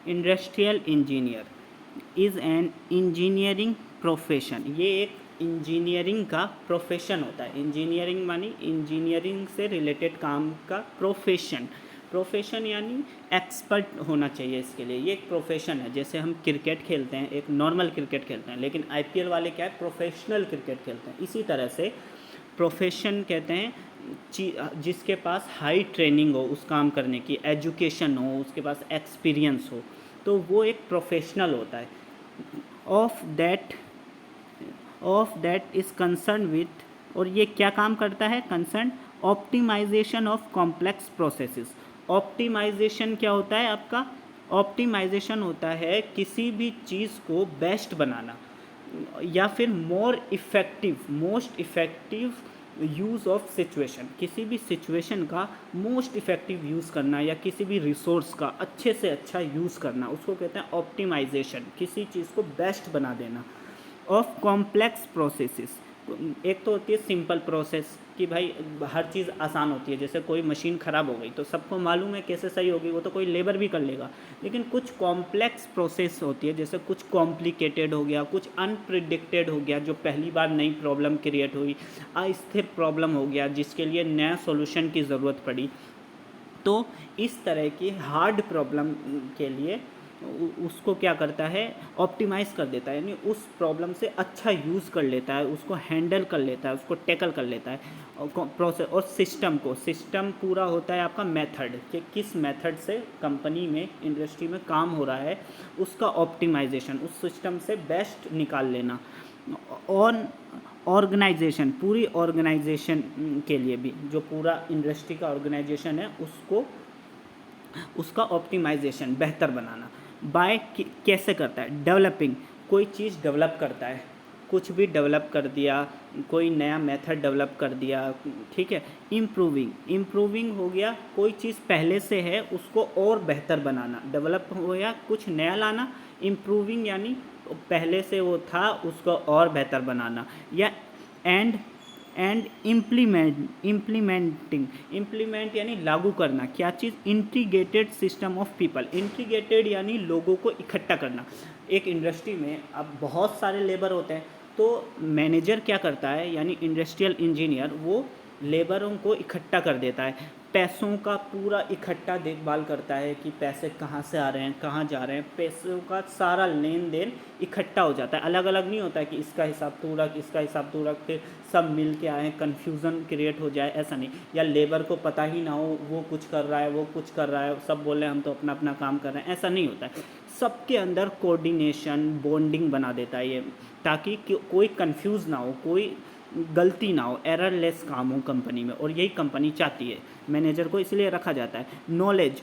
Industrial engineer is an engineering profession. ये एक engineering का प्रोफेशन होता है। इंजीनियरिंग मानी इंजीनियरिंग से रिलेटेड काम का प्रोफेशन। प्रोफेशन यानी एक्सपर्ट होना चाहिए इसके लिए। ये एक प्रोफेशन है। जैसे हम क्रिकेट खेलते हैं, एक नॉर्मल क्रिकेट खेलते हैं, लेकिन आईपीएल वाले क्या है, प्रोफेशनल क्रिकेट खेलते हैं। इसी तरह से प्रोफेशन कहते हैं जिसके पास हाई ट्रेनिंग हो उस काम करने की, एजुकेशन हो, उसके पास एक्सपीरियंस हो, तो वो एक प्रोफेशनल होता है। Of that is concern with, और ये क्या काम करता है, concern optimisation of complex processes. Optimisation क्या होता है आपका, ऑप्टिमाइजेशन होता है किसी भी चीज़ को बेस्ट बनाना, या फिर most effective use of situation. किसी भी सिचुएशन का मोस्ट इफ़ेक्टिव यूज़ करना, या किसी भी रिसोर्स का अच्छे से अच्छा यूज़ करना, उसको कहते हैं ऑप्टिमाइजेशन। किसी चीज़ को बेस्ट बना देना। ऑफ कॉम्प्लेक्स प्रोसेसेस, एक तो होती है सिंपल प्रोसेस कि भाई हर चीज़ आसान होती है। जैसे कोई मशीन ख़राब हो गई तो सबको मालूम है कैसे सही होगी, वो तो कोई लेबर भी कर लेगा। लेकिन कुछ कॉम्प्लेक्स प्रोसेस होती है, जैसे कुछ कॉम्प्लिकेटेड हो गया, कुछ अनप्रिडिक्टेड हो गया, जो पहली बार नई प्रॉब्लम क्रिएट हुई, अस्थिर प्रॉब्लम हो गया जिसके लिए नया सॉल्यूशन की ज़रूरत पड़ी। तो इस तरह की हार्ड प्रॉब्लम के लिए उसको क्या करता है, ऑप्टिमाइज़ कर देता है, यानी उस प्रॉब्लम से अच्छा यूज़ कर लेता है, उसको हैंडल कर लेता है, उसको टैकल कर लेता है। प्रोसेस और सिस्टम पूरा होता है आपका मेथड, कि किस मेथड से कंपनी में, इंडस्ट्री में काम हो रहा है, उसका ऑप्टिमाइजेशन, उस सिस्टम से बेस्ट निकाल लेना। ऑन ऑर्गेनाइजेशन, पूरी ऑर्गेनाइजेशन के लिए भी, जो पूरा इंडस्ट्री का ऑर्गेनाइजेशन है उसका ऑप्टिमाइजेशन, बेहतर बनाना। बाय कैसे करता है, डेवलपिंग, कोई चीज़ डेवलप करता है, कुछ भी डेवलप कर दिया, कोई नया मेथड डेवलप कर दिया, ठीक है। इम्प्रूविंग हो गया, कोई चीज़ पहले से है उसको और बेहतर बनाना। डेवलप हो गया, कुछ नया लाना। इम्प्रूविंग यानी पहले से वो था उसको और बेहतर बनाना। या एंड इम्प्लीमेंट यानी लागू करना। क्या चीज़, integrated system of people. Integrated यानी लोगों को इकट्ठा करना। एक इंडस्ट्री में अब बहुत सारे लेबर होते हैं, तो मैनेजर क्या करता है, यानी इंडस्ट्रियल इंजीनियर, वो लेबरों को इकट्ठा कर देता है, पैसों का पूरा इकट्ठा देखभाल करता है कि पैसे कहाँ से आ रहे हैं, कहाँ जा रहे हैं, पैसों का सारा लेन देन इकट्ठा हो जाता है। अलग अलग नहीं होता है कि इसका हिसाब तू रख, इसका हिसाब तू रख, फिर सब मिल के आए, कन्फ्यूज़न क्रिएट हो जाए, ऐसा नहीं। या लेबर को पता ही ना हो, वो कुछ कर रहा है, वो कुछ कर रहा है, सब बोले हम तो अपना अपना काम कर रहे हैं, ऐसा नहीं होता है। सबके अंदर कोऑर्डिनेशन, बॉन्डिंग बना देता है ये, ताकि कोई कंफ्यूज ना हो, कोई गलती ना हो, एररलेस काम हो कंपनी में। और यही कंपनी चाहती है, मैनेजर को इसलिए रखा जाता है। नॉलेज,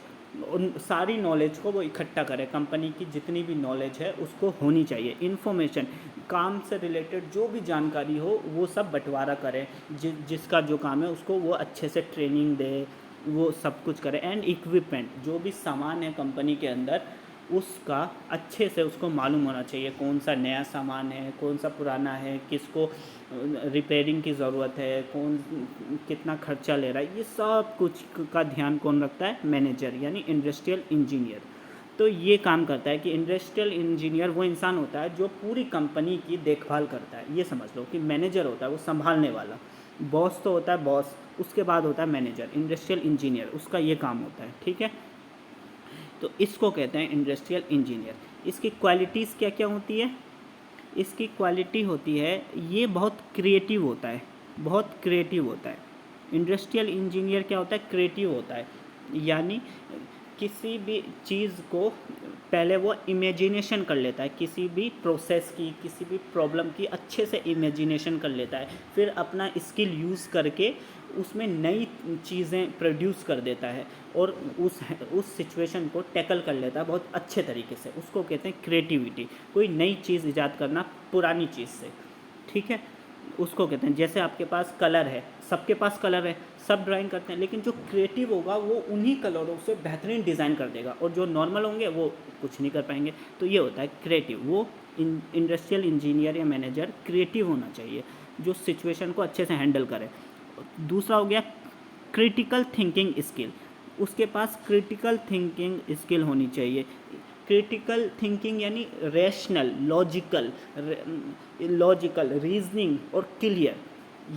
सारी नॉलेज को वो इकट्ठा करे, कंपनी की जितनी भी नॉलेज है उसको होनी चाहिए। इन्फॉर्मेशन, काम से रिलेटेड जो भी जानकारी हो वो सब बंटवारा करे, जिसका जो काम है उसको वो अच्छे से ट्रेनिंग दे, वो सब कुछ करे। एंड इक्विपमेंट, जो भी सामान है कंपनी के अंदर उसका अच्छे से उसको मालूम होना चाहिए, कौन सा नया सामान है, कौन सा पुराना है, किसको रिपेयरिंग की ज़रूरत है, कौन कितना खर्चा ले रहा है, ये सब कुछ का ध्यान कौन रखता है, मैनेजर यानी इंडस्ट्रियल इंजीनियर। तो ये काम करता है कि इंडस्ट्रियल इंजीनियर वो इंसान होता है जो पूरी कंपनी की देखभाल करता है। ये समझ लो कि मैनेजर होता है वो संभालने वाला, बॉस तो होता है बॉस, उसके बाद होता है मैनेजर, इंडस्ट्रियल इंजीनियर उसका ये काम होता है, ठीक है। तो इसको कहते हैं इंडस्ट्रियल इंजीनियर। इसकी क्वालिटीज़ क्या क्या होती है, इसकी क्वालिटी होती है ये बहुत क्रिएटिव होता है, बहुत क्रिएटिव होता है। इंडस्ट्रियल इंजीनियर क्या होता है, क्रिएटिव होता है, यानी किसी भी चीज़ को पहले वो इमेजिनेशन कर लेता है, किसी भी प्रोसेस की, किसी भी प्रॉब्लम की अच्छे से इमेजिनेशन कर लेता है, फिर अपना स्किल यूज़ करके उसमें नई चीज़ें प्रोड्यूस कर देता है, और उस सिचुएशन को टैकल कर लेता है बहुत अच्छे तरीके से। उसको कहते हैं क्रिएटिविटी, कोई नई चीज़ ईजाद करना पुरानी चीज़ से, ठीक है, उसको कहते हैं। जैसे आपके पास कलर है, सबके पास कलर है, सब ड्राइंग करते हैं, लेकिन जो क्रिएटिव होगा वो उन्हीं कलरों से बेहतरीन डिज़ाइन कर देगा, और जो नॉर्मल होंगे वो कुछ नहीं कर पाएंगे। तो ये होता है क्रिएटिव। वो इंडस्ट्रियल इंजीनियर या मैनेजर क्रिएटिव होना चाहिए, जो सिचुएशन को अच्छे से हैंडल करे। दूसरा हो गया क्रिटिकल थिंकिंग स्किल, उसके पास क्रिटिकल थिंकिंग स्किल होनी चाहिए। क्रिटिकल थिंकिंग यानी रैशनल, लॉजिकल रीजनिंग और क्लियर,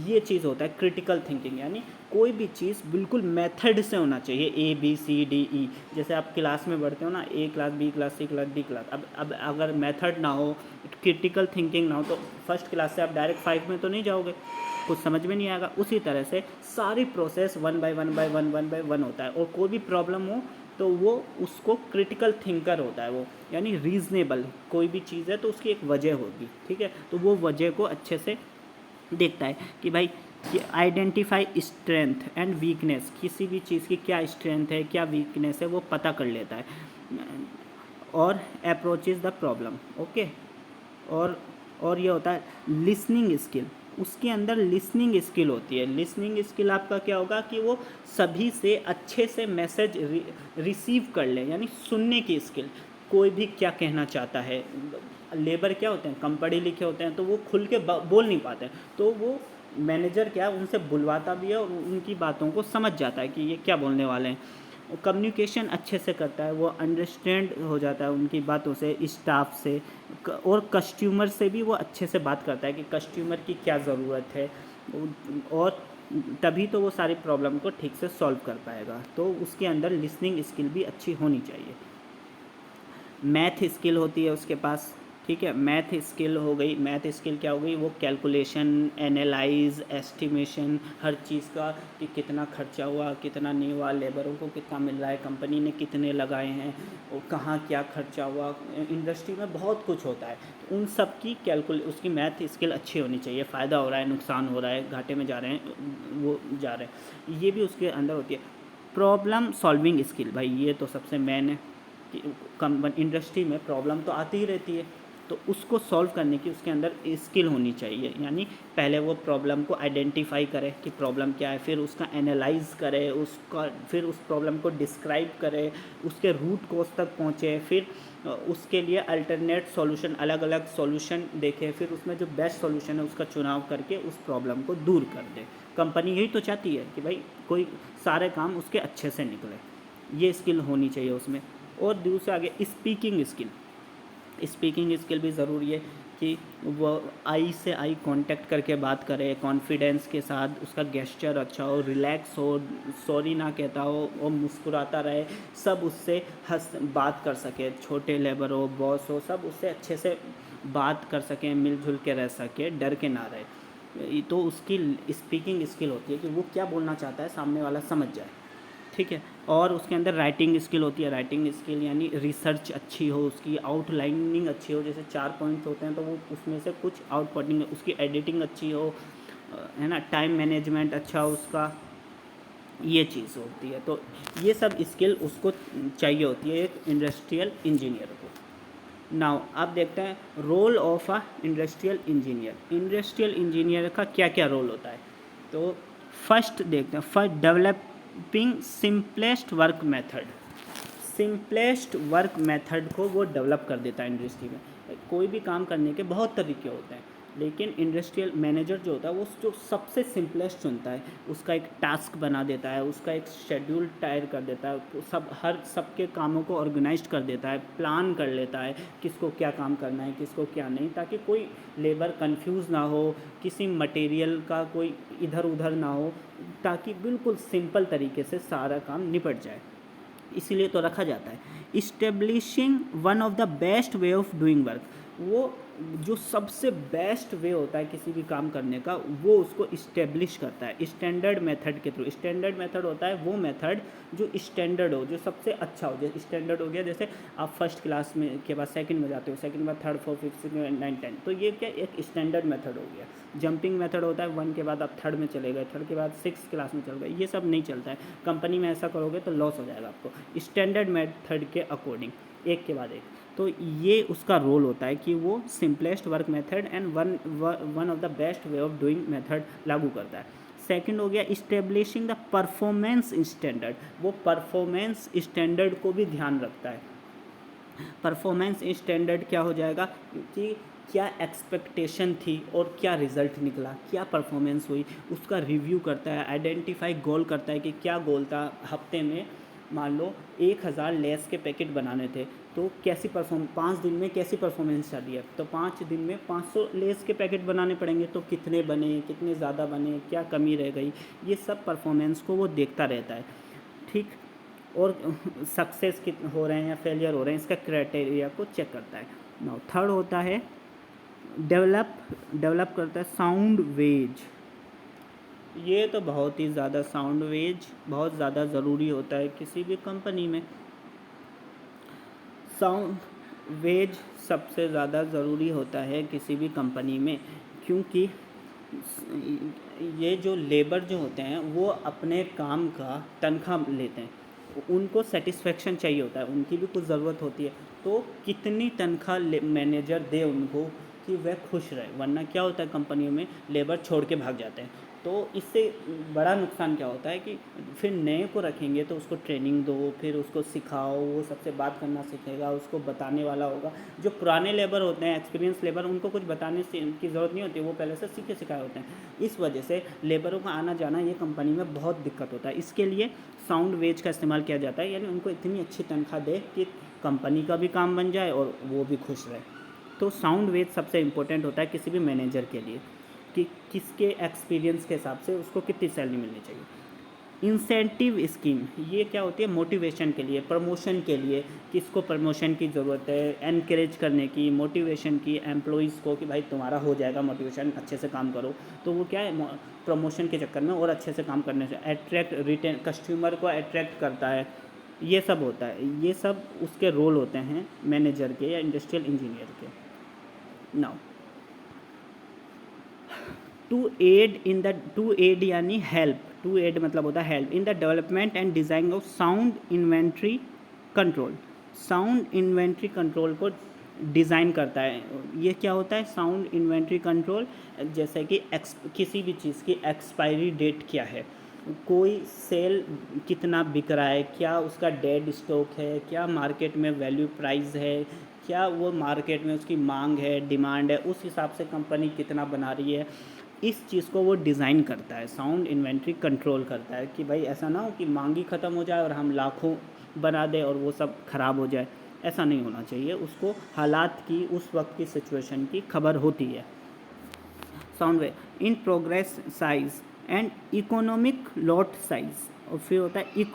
ये चीज़ होता है क्रिटिकल थिंकिंग। यानी कोई भी चीज़ बिल्कुल मेथड से होना चाहिए, ABCDE, जैसे आप क्लास में पढ़ते हो ना, A class, B class, C class, D class. अब अगर मेथड ना हो, क्रिटिकल थिंकिंग ना हो, तो फर्स्ट क्लास से आप डायरेक्ट 5 में तो नहीं जाओगे, कुछ समझ में नहीं आएगा। उसी तरह से सारी प्रोसेस 1 by 1 होता है, और कोई भी प्रॉब्लम हो तो वो उसको क्रिटिकल थिंकर होता है वो, यानी रीज़नेबल कोई भी चीज़ है तो उसकी एक वजह होगी, ठीक है, तो वो वजह को अच्छे से देखता है कि भाई आइडेंटिफाई स्ट्रेंथ एंड वीकनेस, किसी भी चीज़ की क्या स्ट्रेंथ है क्या वीकनेस है वो पता कर लेता है, और अप्रोचेज द प्रॉब्लम। ओके, और ये होता है लिसनिंग स्किल, उसके अंदर लिसनिंग स्किल होती है। लिसनिंग स्किल आपका क्या होगा कि वो सभी से अच्छे से मैसेज रिसीव कर ले, यानी सुनने की स्किल, कोई भी क्या कहना चाहता है। लेबर क्या होते हैं, कम पढ़े लिखे होते हैं तो वो खुल के बोल नहीं पाते हैं, तो वो मैनेजर क्या है उनसे बुलवाता भी है और उनकी बातों को समझ जाता है कि ये क्या बोलने वाले हैं। कम्युनिकेशन अच्छे से करता है, वो अंडरस्टैंड हो जाता है उनकी बातों से, स्टाफ से और कस्टमर से भी वो अच्छे से बात करता है कि कस्टमर की क्या ज़रूरत है, और तभी तो वो सारी प्रॉब्लम को ठीक से सॉल्व कर पाएगा। तो उसके अंदर लिसनिंग स्किल भी अच्छी होनी चाहिए। मैथ स्किल होती है उसके पास, ठीक है, मैथ स्किल हो गई। मैथ स्किल क्या हो गई, वो कैलकुलेशन, एनालाइज, एस्टिमेशन हर चीज़ का, कि कितना खर्चा हुआ कितना नहीं हुआ, लेबरों को कितना मिल रहा है, कंपनी ने कितने लगाए हैं, और कहाँ क्या खर्चा हुआ, इंडस्ट्री में बहुत कुछ होता है, तो उन सब की उसकी मैथ स्किल अच्छी होनी चाहिए। फ़ायदा हो रहा है, नुकसान हो रहा है, घाटे में जा रहे हैं, वो जा रहे हैं, ये भी उसके अंदर होती है। प्रॉब्लम सॉल्विंग स्किल, भाई ये तो सबसे मेन है कि इंडस्ट्री में प्रॉब्लम तो आती ही रहती है, तो उसको सॉल्व करने की उसके अंदर स्किल होनी चाहिए। यानी पहले वो प्रॉब्लम को आइडेंटिफाई करे कि प्रॉब्लम क्या है, फिर उसका एनालाइज करे, फिर उस प्रॉब्लम को डिस्क्राइब करे, उसके रूट कोज तक पहुँचे, फिर उसके लिए अल्टरनेट सॉल्यूशन, अलग अलग सॉल्यूशन देखे, फिर उसमें जो बेस्ट सॉल्यूशन है उसका चुनाव करके उस प्रॉब्लम को दूर कर दे। कंपनी यही तो चाहती है कि भाई कोई सारे काम उसके अच्छे से निकले, ये स्किल होनी चाहिए उसमें। और दूसरा आगे स्पीकिंग स्किल, स्पीकिंग स्किल भी ज़रूरी है कि वो आई से आई कांटेक्ट करके बात करे, कॉन्फिडेंस के साथ, उसका गेस्चर अच्छा हो, रिलैक्स हो, सॉरी ना कहता हो और मुस्कुराता रहे, सब उससे बात कर सके, छोटे लेबर हो, बॉस हो, सब उससे अच्छे से बात कर सकें, मिलजुल के रह सके, डर के ना रहे। तो उसकी स्पीकिंग स्किल होती है कि वो क्या बोलना चाहता है सामने वाला समझ जाए, ठीक है। और उसके अंदर राइटिंग स्किल होती है। राइटिंग स्किल यानी रिसर्च अच्छी हो, उसकी आउटलाइनिंग अच्छी हो, जैसे 4 पॉइंट्स होते हैं तो वो उसमें से कुछ आउटपुटिंग, उसकी एडिटिंग अच्छी हो, है ना, टाइम मैनेजमेंट अच्छा हो उसका, ये चीज़ होती है। तो ये सब स्किल उसको चाहिए होती है एक इंडस्ट्रियल इंजीनियर को। नाउ आप देखते हैं role of a industrial engineer. Industrial engineer का क्या क्या रोल होता है, तो फर्स्ट देखते हैं, first developing simplest work method. Simplest work method को वो डेवलप कर देता है इंडस्ट्री में। कोई भी काम करने के बहुत तरीके होते हैं, लेकिन इंडस्ट्रियल मैनेजर जो होता है वो जो सबसे सिंपलेस्ट चुनता है, उसका एक टास्क बना देता है, उसका एक शेड्यूल तैयार कर देता है, तो सबके कामों को ऑर्गेनाइज कर देता है, प्लान कर लेता है किसको क्या काम करना है किसको क्या नहीं, ताकि कोई लेबर कंफ्यूज ना हो, किसी मटेरियल का कोई इधर उधर ना हो, ताकि बिल्कुल सिंपल तरीके से सारा काम निपट जाए, इसीलिए तो रखा जाता है। Establishing one of the best way of doing work, वो जो सबसे बेस्ट वे होता है किसी भी काम करने का वो उसको इस्टेब्लिश करता है स्टैंडर्ड मेथड के थ्रू। स्टैंडर्ड मेथड होता है वो मेथड जो स्टैंडर्ड हो, जो सबसे अच्छा हो। जैसे स्टैंडर्ड हो गया, जैसे आप फर्स्ट क्लास में के बाद सेकंड में जाते हो, सेकंड के बाद third fourth fifth six nine 10, तो ये क्या एक स्टैंडर्ड मेथड हो गया। जंपिंग मेथड होता है 1 के बाद आप थर्ड में चले गए, थर्ड के बाद 6 क्लास में चल गए, ये सब नहीं चलता है। कंपनी में ऐसा करोगे तो लॉस हो जाएगा आपको। स्टैंडर्ड मेथड के अकॉर्डिंग एक के बाद एक, तो ये उसका रोल होता है कि वो simplest work method and one of the best way of doing method लागू करता है। सेकंड हो गया इस्टेब्लिशिंग द परफॉर्मेंस स्टैंडर्ड, वो परफॉर्मेंस स्टैंडर्ड को भी ध्यान रखता है। परफॉर्मेंस स्टैंडर्ड क्या हो जाएगा कि क्या एक्सपेक्टेशन थी और क्या रिज़ल्ट निकला, क्या परफॉर्मेंस हुई, उसका रिव्यू करता है, आइडेंटिफाई गोल करता है कि क्या गोल था हफ्ते में मान लो 1000 लेस के पैकेट बनाने थे, तो कैसी 5 दिन में कैसी परफॉर्मेंस चली है, तो 5 दिन में 500 लेस के पैकेट बनाने पड़ेंगे, तो कितने बने, कितने ज़्यादा बने, क्या कमी रह गई, ये सब परफॉर्मेंस को वो देखता रहता है, ठीक। और सक्सेस हो रहे हैं या फेलियर हो रहे हैं, इसका क्राइटेरिया को चेक करता है। नाउ थर्ड होता है डेवलप करता है साउंड वेज। ये तो बहुत ही ज़्यादा साउंड वेज बहुत ज़्यादा ज़रूरी होता है किसी भी कंपनी में। साउंड वेज सबसे ज़्यादा ज़रूरी होता है किसी भी कंपनी में, क्योंकि ये जो लेबर जो होते हैं वो अपने काम का तनख्वाह लेते हैं, उनको सेटिस्फेक्शन चाहिए होता है, उनकी भी कुछ ज़रूरत होती है, तो कितनी तनख्वाह मैनेजर दे उनको कि वह खुश रहे, वरना क्या होता है कंपनियों में लेबर छोड़ के भाग जाते हैं, तो इससे बड़ा नुकसान क्या होता है कि फिर नए को रखेंगे तो उसको ट्रेनिंग दो, फिर उसको सिखाओ, वो सबसे बात करना सीखेगा, उसको बताने वाला होगा। जो पुराने लेबर होते हैं, एक्सपीरियंस लेबर, उनको कुछ बताने की ज़रूरत नहीं होती, वो पहले से सीखे सिखाए होते हैं। इस वजह से लेबरों का आना जाना ये कंपनी में बहुत दिक्कत होता है। इसके लिए साउंड वेज का इस्तेमाल किया जाता है, यानी उनको इतनी अच्छी तनख्वाह दे कि कंपनी का भी काम बन जाए और वो भी खुश रहे। तो साउंड वेज सबसे इम्पोर्टेंट होता है किसी भी मैनेजर के लिए, कि किसके एक्सपीरियंस के हिसाब से उसको कितनी सैलरी मिलनी चाहिए। इंसेंटिव स्कीम, ये क्या होती है, मोटिवेशन के लिए, प्रमोशन के लिए, किसको प्रमोशन की ज़रूरत है, एनकरेज करने की, मोटिवेशन की एम्प्लॉइज़ को कि भाई तुम्हारा हो जाएगा मोटिवेशन, अच्छे से काम करो, तो वो क्या है प्रमोशन के चक्कर में और अच्छे से काम करने से अट्रैक्ट रिटेन कस्टमर को अट्रैक्ट करता है, ये सब होता है। ये सब उसके रोल होते हैं मैनेजर के या इंडस्ट्रियल इंजीनियर के। नाउ टू एड यानी हेल्प, टू एड मतलब होता है help in the development and design of sound inventory control. Sound inventory control को डिज़ाइन करता है। ये क्या होता है साउंड इन्वेंट्री कंट्रोल, जैसे कि किसी भी चीज़ की एक्सपायरी डेट क्या है, कोई सेल कितना बिक रहा है, क्या उसका डेड स्टॉक है, क्या मार्केट में वैल्यू प्राइस है, क्या वो मार्केट में उसकी मांग है, डिमांड है, उस हिसाब से कंपनी कितना बना रही है, इस चीज़ को वो डिज़ाइन करता है। साउंड इन्वेंट्री कंट्रोल करता है कि भाई ऐसा ना हो कि मांग ही ख़त्म हो जाए और हम लाखों बना दें और वो सब ख़राब हो जाए, ऐसा नहीं होना चाहिए। उसको हालात की, उस वक्त की सिचुएशन की खबर होती है। Sound way in progress size and economic lot size, और फिर होता है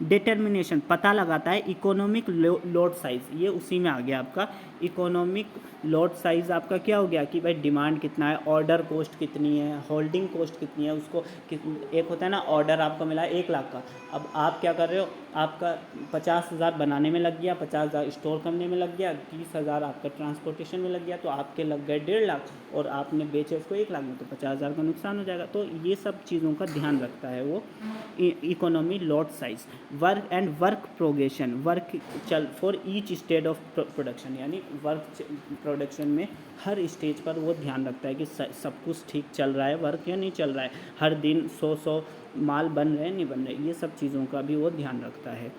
डिटर्मिनेशन, पता लगाता है इकोनॉमिक लॉट साइज़, ये उसी में आ गया आपका। इकोनॉमिक लॉट साइज़ आपका क्या हो गया कि भाई डिमांड कितना है, ऑर्डर कॉस्ट कितनी है, होल्डिंग कॉस्ट कितनी है, उसको एक होता है ना ऑर्डर आपको मिला 1 लाख का, अब आप क्या कर रहे हो, आपका 50,000 बनाने में लग गया, 50,000 स्टोर करने में लग गया, 30,000 आपका ट्रांसपोर्टेशन में लग गया, तो आपके लग गए 1.5 लाख और आपने बेचे उसको 1 लाख में, तो 50,000 का नुकसान हो जाएगा। तो ये सब चीज़ों का ध्यान रखता है वो economy lot size. Work and work progression, work चल for each stage of production, यानी वर्क प्रोडक्शन में हर स्टेज पर वो ध्यान रखता है कि सब कुछ ठीक चल रहा है वर्क या नहीं चल रहा है, हर दिन 100 माल बन रहे हैं नहीं बन रहे, ये सब चीज़ों का भी वो ध्यान रखता है,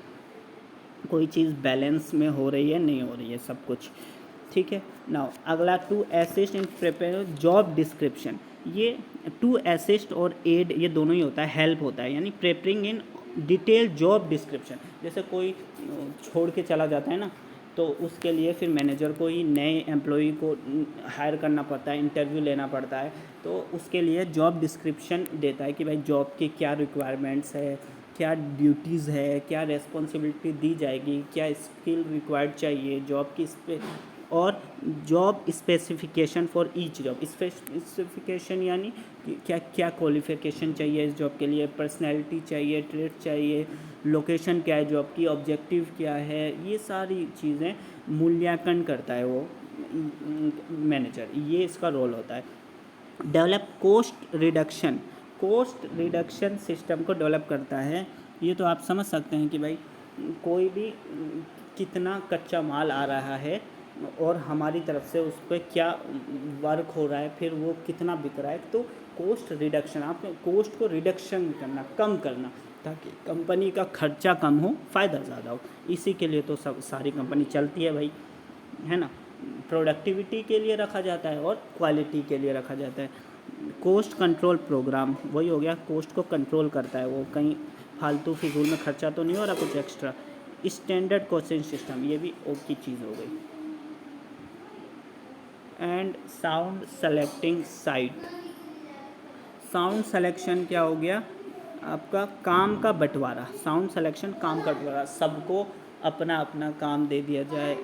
कोई चीज़ बैलेंस में हो रही है नहीं हो रही है, सब कुछ ठीक है। नाउ अगला to assist in prepare job description, ये टू असिस्ट और एड ये दोनों ही होता है, हेल्प होता है, यानी preparing in detail job description. जैसे कोई छोड़ के चला जाता है ना, तो उसके लिए फिर मैनेजर को ही नए एम्प्लॉई को हायर करना पड़ता है, इंटरव्यू लेना पड़ता है, तो उसके लिए जॉब डिस्क्रिप्शन देता है कि भाई जॉब की क्या रिक्वायरमेंट्स है, क्या ड्यूटीज़ है, क्या रेस्पॉन्सिबिलिटी दी जाएगी, क्या स्किल रिक्वायर्ड चाहिए जॉब की और job specification for each job. Specification यानी क्या क्या क्वालिफिकेशन चाहिए इस जॉब के लिए, पर्सनैलिटी चाहिए, ट्रेड चाहिए, लोकेशन क्या है जॉब की, ऑब्जेक्टिव क्या है, ये सारी चीज़ें मूल्यांकन करता है वो मैनेजर, ये इसका रोल होता है। डेवलप कोस्ट रिडक्शन सिस्टम को डेवलप करता है। ये तो आप समझ सकते हैं कि भाई कोई भी कितना कच्चा माल आ रहा है और हमारी तरफ से उस पर क्या वर्क हो रहा है, फिर वो कितना बिक रहा है, तो कोस्ट रिडक्शन, आपको कोस्ट को रिडक्शन करना, कम करना, ताकि कंपनी का खर्चा कम हो, फ़ायदा ज़्यादा हो। इसी के लिए तो सब सारी कंपनी चलती है भाई, है ना। प्रोडक्टिविटी के लिए रखा जाता है और क्वालिटी के लिए रखा जाता है। कोस्ट कंट्रोल प्रोग्राम वही हो गया, कोस्ट को कंट्रोल करता है वो, कहीं फालतू फिजूल में खर्चा तो नहीं हो रहा कुछ एक्स्ट्रा। स्टैंडर्ड कोचिंग सिस्टम, ये भी ओके चीज़ हो गई। And sound selecting site, sound selection क्या हो गया आपका, काम का बंटवारा। साउंड सिलेक्शन काम का बंटवारा, सबको अपना अपना काम दे दिया जाए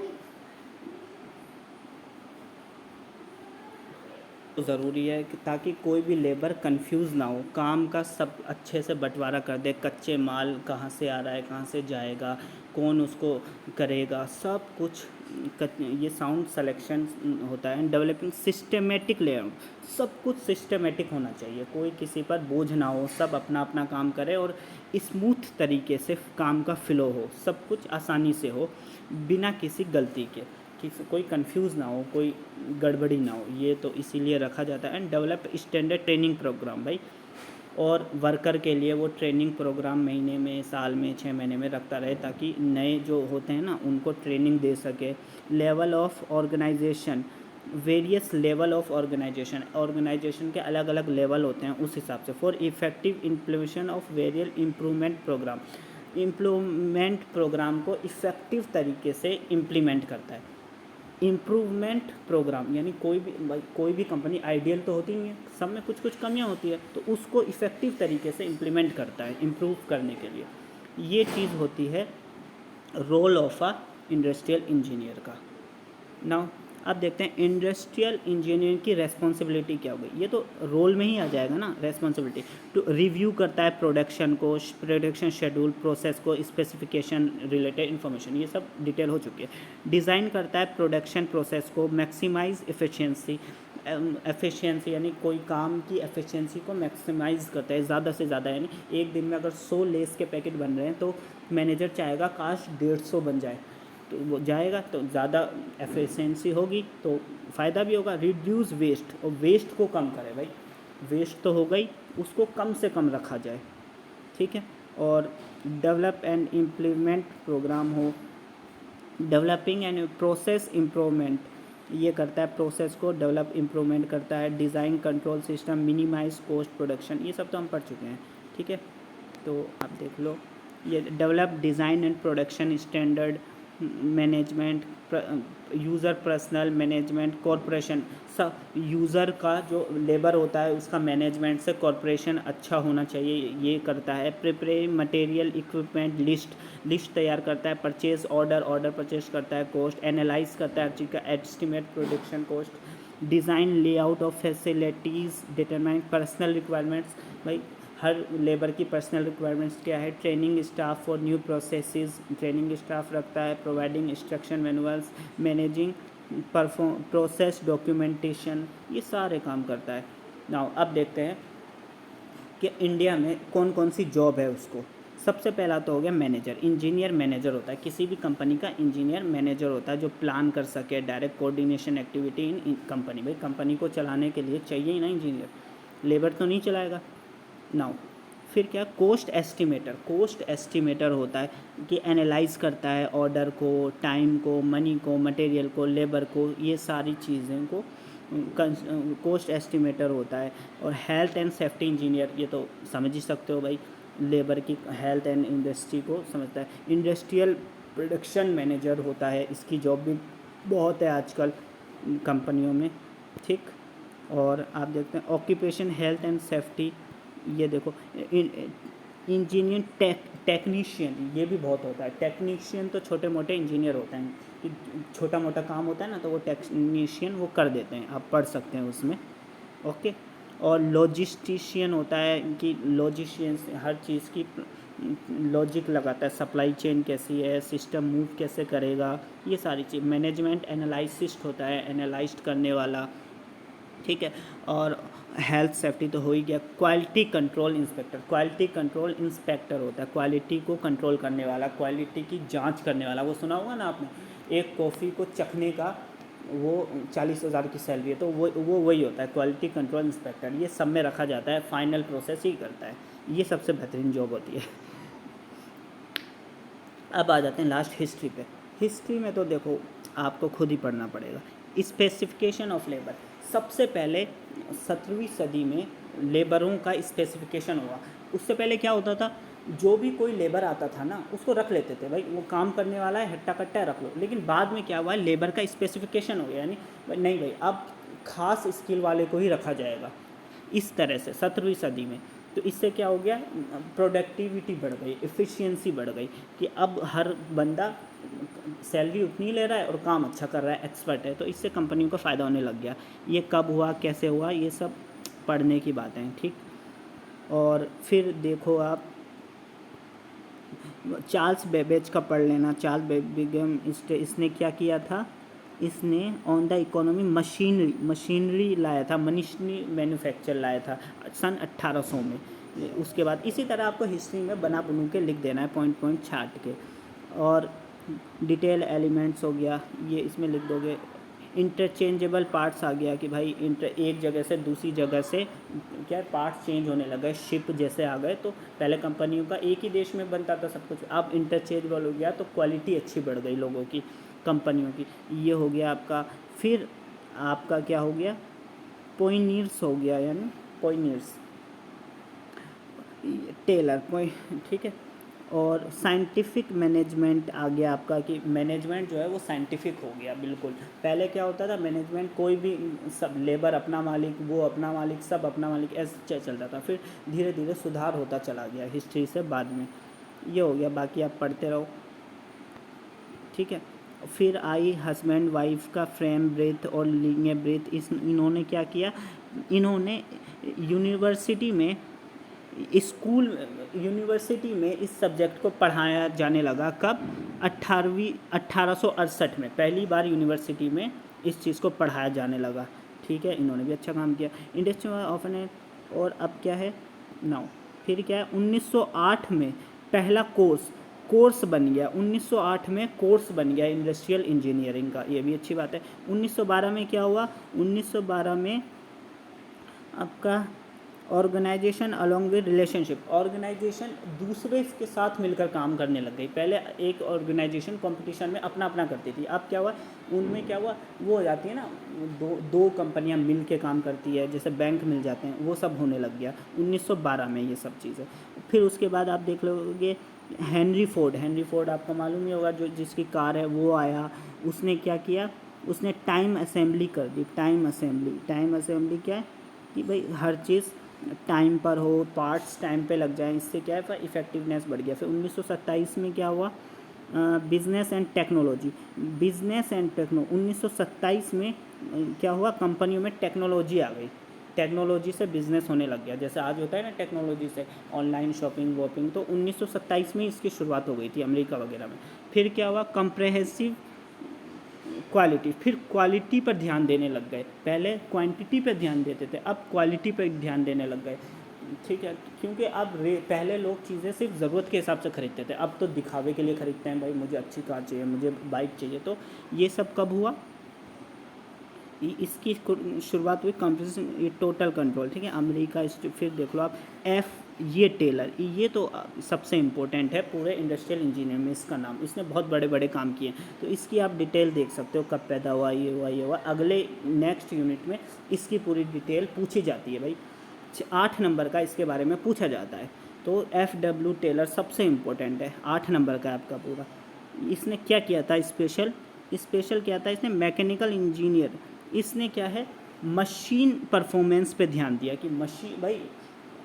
तो ज़रूरी है कि ताकि कोई भी लेबर कंफ्यूज ना हो, काम का सब अच्छे से बंटवारा कर दे, कच्चे माल कहाँ से आ रहा है कहाँ से जाएगा, कौन उसको करेगा, सब कुछ ये साउंड सिलेक्शन होता है। डेवलपिंग सिस्टमेटिक लेआउट, सब कुछ सिस्टमेटिक होना चाहिए, कोई किसी पर बोझ ना हो, सब अपना अपना काम करे और स्मूथ तरीके से काम का फ्लो हो, सब कुछ आसानी से हो बिना किसी गलती के, किसी कोई कंफ्यूज ना हो, कोई गड़बड़ी ना हो, ये तो इसीलिए रखा जाता है। And develop standard training programme भाई, और वर्कर के लिए वो ट्रेनिंग प्रोग्राम महीने में, साल में, 6 महीने में रखता रहे ताकि नए जो होते हैं ना उनको ट्रेनिंग दे सके। Level of organisation, various level of organisation, organisation के अलग अलग लेवल होते हैं उस हिसाब से। For effective implementation of various improvement programme, improvement programme को इफ़ेक्टिव तरीके से इम्प्लीमेंट करता है। इम्प्रूवमेंट प्रोग्राम यानी कोई भी कंपनी आइडियल तो होती नहीं है, सब में कुछ कुछ कमियां होती है, तो उसको इफ़ेक्टिव तरीके से इम्प्लीमेंट करता है इम्प्रूव करने के लिए। ये चीज़ होती है role of a industrial engineer का। नाउ अब देखते हैं इंडस्ट्रियल इंजीनियर की रेस्पॉन्सिबिलिटी क्या हो गई। ये तो रोल में ही आ जाएगा ना, रेस्पॉन्सिबिलिटी टू रिव्यू करता है प्रोडक्शन को, प्रोडक्शन शेड्यूल, प्रोसेस को, स्पेसिफिकेशन रिलेटेड इन्फॉर्मेशन, ये सब डिटेल हो चुकी है। डिज़ाइन करता है प्रोडक्शन प्रोसेस को, मैक्सिमाइज एफिशिएंसी, एफिशिएंसी यानी कोई काम की एफिशिएंसी को मैक्सिमाइज़ करता है ज़्यादा से ज़्यादा, यानी एक दिन में अगर 100 लेस के पैकेट बन रहे हैं तो मैनेजर चाहेगा काश 150 बन जाए, तो वो जाएगा तो ज़्यादा एफिशिएंसी होगी तो फ़ायदा भी होगा। रिड्यूस वेस्ट, और वेस्ट को कम करे भाई, वेस्ट तो हो गई उसको कम से कम रखा जाए, ठीक है। और डेवलप एंड इम्प्लीमेंट प्रोग्राम हो, डेवलपिंग एंड प्रोसेस इम्प्रूवमेंट, ये करता है प्रोसेस को डेवलप इम्प्रूवमेंट करता है। Design control system, minimise cost production, ये सब तो हम पढ़ चुके हैं, ठीक है। तो आप देख लो, ये develop design and production standard, management, user personal management, corporation, सब यूज़र का जो लेबर होता है उसका मैनेजमेंट से कॉरपोरेशन अच्छा होना चाहिए, ये करता है। प्रिपेयर मटेरियल इक्विपमेंट लिस्ट तैयार करता है। परचेज ऑर्डर परचेज करता है। कॉस्ट एनालाइज करता है हर चीज़ का, estimate production cost. Design layout of facilities, determine personal requirements, भाई हर लेबर की पर्सनल रिक्वायरमेंट्स क्या है। Training staff for new processes, training staff रखता है। Providing instruction manuals, managing process documentation, ये सारे काम करता है। नाउ अब देखते हैं कि इंडिया में कौन कौन सी जॉब है उसको। सबसे पहला तो हो गया मैनेजर, इंजीनियर मैनेजर होता है, किसी भी कंपनी का इंजीनियर मैनेजर होता है जो प्लान कर सके, direct coordination activity in company. भाई कंपनी को चलाने के लिए चाहिए ही ना इंजीनियर, लेबर तो नहीं चलाएगा। नाउ फिर क्या, कोस्ट एस्टिमेटर होता है कि एनालाइज करता है ऑर्डर को, टाइम को, मनी को, मटेरियल को, लेबर को, ये सारी चीज़ें को कोस्ट एस्टिमेटर होता है। और हेल्थ एंड सेफ्टी इंजीनियर, ये तो समझ ही सकते हो भाई, लेबर की हेल्थ एंड इंडस्ट्री को समझता है। इंडस्ट्रियल प्रोडक्शन मैनेजर होता है, इसकी जॉब भी बहुत है आजकल कंपनियों में, ठीक। और आप देखते हैं ऑक्यूपेशन हेल्थ एंड सेफ्टी, ये देखो इंजीनियर टेक्नीशियन, ये भी बहुत होता है। टेक्नीशियन तो छोटे मोटे इंजीनियर होते हैं कि छोटा मोटा काम होता है ना तो वो टेक्नीशियन वो कर देते हैं, आप पढ़ सकते हैं उसमें, ओके। और लॉजिस्टिशियन होता है कि लॉजिशियन हर चीज़ की लॉजिक लगाता है, सप्लाई चेन कैसी है, सिस्टम मूव कैसे करेगा, ये सारी चीज़। मैनेजमेंट एनालिसिस्ट होता है, एनालाइज करने वाला, ठीक है। और हेल्थ सेफ्टी तो हो ही गया। क्वालिटी कंट्रोल इंस्पेक्टर होता है, क्वालिटी को कंट्रोल करने वाला, क्वालिटी की जांच करने वाला। वो सुना होगा ना आपने, एक कॉफ़ी को चखने का वो 40,000 की सैलरी है, तो वो वही होता है क्वालिटी कंट्रोल इंस्पेक्टर। ये सब में रखा जाता है, फाइनल प्रोसेस ही करता है, ये सबसे बेहतरीन जॉब होती है। अब आ जाते हैं लास्ट हिस्ट्री पे। हिस्ट्री में तो देखो आपको खुद ही पढ़ना पड़ेगा। स्पेसिफिकेशन ऑफ लेबर, सबसे पहले 17वीं सदी में लेबरों का स्पेसिफिकेशन हुआ। उससे पहले क्या होता था, जो भी कोई लेबर आता था ना उसको रख लेते थे, भाई वो काम करने वाला है, हट्टा कट्टा रख लो। लेकिन बाद में क्या हुआ, लेबर का स्पेसिफिकेशन हो गया, यानी नहीं भाई अब खास स्किल वाले को ही रखा जाएगा। इस तरह से 17वीं सदी में, तो इससे क्या हो गया, प्रोडक्टिविटी बढ़ गई, एफिशिएंसी बढ़ गई कि अब हर बंदा सैलरी उतनी ले रहा है और काम अच्छा कर रहा है, एक्सपर्ट है, तो इससे कंपनियों को फ़ायदा होने लग गया। ये कब हुआ, कैसे हुआ, ये सब पढ़ने की बातें हैं, ठीक। और फिर देखो आप चार्ल्स बेबेज का पढ़ लेना। चार्ल्स बेबिगम इसने क्या किया था, इसने ऑन द इकोनॉमी मशीनरी लाया था, मशीनरी मैन्युफैक्चर लाया था सन 1800 में। उसके बाद इसी तरह आपको हिस्ट्री में बना बनू के लिख देना है, पॉइंट पॉइंट छाट के। और डिटेल एलिमेंट्स हो गया, ये इसमें लिख दोगे। इंटरचेंजेबल पार्ट्स आ गया कि भाई एक जगह से दूसरी जगह से क्या पार्ट्स चेंज होने लगे, शिप जैसे आ गए। तो पहले कंपनियों का एक ही देश में बनता था सब कुछ, अब इंटरचेंजेबल हो गया, तो क्वालिटी अच्छी बढ़ गई लोगों की, कंपनियों की। ये हो गया आपका। फिर आपका क्या हो गया, पोइनियर्स हो गया, यानी पोइनियर्स टेलर ठीक है। और साइंटिफिक मैनेजमेंट आ गया आपका कि मैनेजमेंट जो है वो साइंटिफिक हो गया बिल्कुल। पहले क्या होता था, मैनेजमेंट कोई भी सब लेबर अपना मालिक, वो अपना मालिक, सब अपना मालिक, ऐसे चलता था। फिर धीरे धीरे सुधार होता चला गया हिस्ट्री से बाद में। ये हो गया, बाकी आप पढ़ते रहो, ठीक है। फिर आई हस्बैंड वाइफ का फ्रेम ब्रेथ और लिनियर ब्रेथ। इन्होंने क्या किया, इन्होंने यूनिवर्सिटी में यूनिवर्सिटी में इस सब्जेक्ट को पढ़ाया जाने लगा कब, 1868 में पहली बार यूनिवर्सिटी में इस चीज़ को पढ़ाया जाने लगा, ठीक है। इन्होंने भी अच्छा काम किया। इंडस्ट्री ऑफ एन, और अब क्या है नाउ, फिर क्या है 1908 में पहला कोर्स बन गया, 1908 में कोर्स बन गया इंडस्ट्रियल इंजीनियरिंग का, ये भी अच्छी बात है। 1912 में क्या हुआ, 1912 में आपका organisation along with relationship, organisation दूसरे के साथ मिलकर काम करने लग गई। पहले एक ऑर्गेनाइजेशन कंपटीशन में अपना अपना करती थी, अब क्या हुआ, उनमें क्या हुआ, वो हो जाती है ना, दो कंपनियां मिल के काम करती है, जैसे बैंक मिल जाते हैं, वो सब होने लग गया 1912 में ये सब चीज़ें। फिर उसके बाद आप देख लोगे हेनरी फोर्ड आपको मालूम ही होगा, जो जिसकी कार है वो आया। उसने क्या किया, उसने टाइम असेंबली कर दी। टाइम असेंबली क्या है कि भाई हर चीज़ टाइम पर हो, पार्ट्स टाइम पे लग जाएं, इससे क्या है इफ़ेक्टिवनेस बढ़ गया। फिर 1927 में क्या हुआ, बिजनेस एंड टेक्नोलॉजी। 1927 में क्या हुआ, कंपनियों में टेक्नोलॉजी आ गई, टेक्नोलॉजी से बिज़नेस होने लग गया। जैसे आज होता है ना टेक्नोलॉजी से ऑनलाइन शॉपिंग वॉपिंग, तो 1927 में इसकी शुरुआत हो गई थी अमेरिका वगैरह में। फिर क्या हुआ, कंप्रेहेंसिव क्वालिटी, फिर क्वालिटी पर ध्यान देने लग गए। पहले क्वांटिटी पर ध्यान देते थे, अब क्वालिटी पर ध्यान देने लग गए, ठीक है। क्योंकि अब पहले लोग चीज़ें सिर्फ ज़रूरत के हिसाब से ख़रीदते थे, अब तो दिखावे के लिए ख़रीदते हैं, भाई मुझे अच्छी कार चाहिए, मुझे बाइक चाहिए। तो ये सब कब हुआ, इसकी शुरुआत हुई कंपटीशन, ये टोटल कंट्रोल, ठीक है, अमेरिका। फिर देख लो आप ये टेलर, ये तो सबसे इम्पोर्टेंट है पूरे इंडस्ट्रियल इंजीनियर में, इसका नाम, इसने बहुत बड़े बड़े काम किए। तो इसकी आप डिटेल देख सकते हो, कब पैदा हुआ, ये हुआ। अगले नेक्स्ट यूनिट में इसकी पूरी डिटेल पूछी जाती है भाई, 8 नंबर का इसके बारे में पूछा जाता है। तो FW टेलर सबसे इम्पोर्टेंट है, 8 नंबर का आपका पूरा। इसने क्या किया था, स्पेशल क्या था, इसने मैकेनिकल इंजीनियर, इसने क्या है मशीन परफॉर्मेंस पे ध्यान दिया कि मशीन, भाई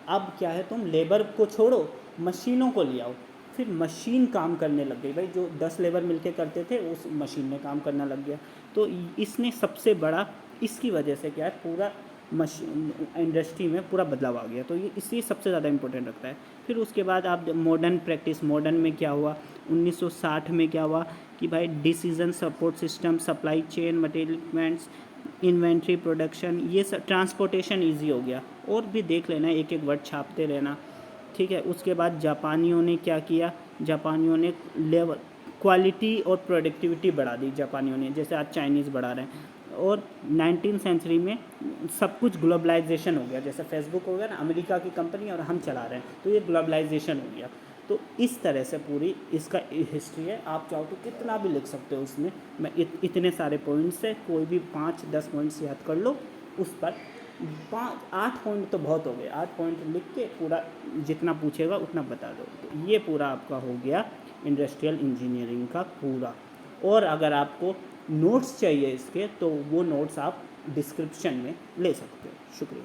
अब क्या है, तुम लेबर को छोड़ो, मशीनों को ले आओ। फिर मशीन काम करने लग गई, भाई जो 10 लेबर मिलके करते थे उस मशीन में काम करना लग गया। तो इसने सबसे बड़ा, इसकी वजह से क्या है पूरा मशीन इंडस्ट्री में पूरा बदलाव आ गया। तो ये इसलिए सबसे ज़्यादा इम्पोर्टेंट रखता है। फिर उसके बाद आप मॉडर्न प्रैक्टिस, मॉडर्न में क्या हुआ, 1960 में क्या हुआ कि भाई decision support system, supply chain, materials, inventory, production, ये सब, ट्रांसपोर्टेशन इजी हो गया। और भी देख लेना, एक एक वर्ड छापते रहना, ठीक है। उसके बाद जापानियों ने क्या किया, जापानियों ने लेवल क्वालिटी और प्रोडक्टिविटी बढ़ा दी जापानियों ने, जैसे आज चाइनीज़ बढ़ा रहे हैं। और 19वीं सेंचुरी में सब कुछ ग्लोबलाइजेशन हो गया, जैसे फेसबुक हो गया ना, अमेरिका की कंपनी और हम चला रहे हैं, तो ये ग्लोबलाइजेशन हो गया। तो इस तरह से पूरी इसका हिस्ट्री है। आप चाहो तो कितना भी लिख सकते हो उसमें, मैं इतने सारे पॉइंट्स है, कोई भी 5-10 पॉइंट्स याद कर लो, उस पर 8 पॉइंट तो बहुत हो गए, 8 पॉइंट लिख के पूरा जितना पूछेगा उतना बता दो। तो ये पूरा आपका हो गया इंडस्ट्रियल इंजीनियरिंग का पूरा। और अगर आपको नोट्स चाहिए इसके तो वो नोट्स आप डिस्क्रिप्शन में ले सकते हो। शुक्रिया।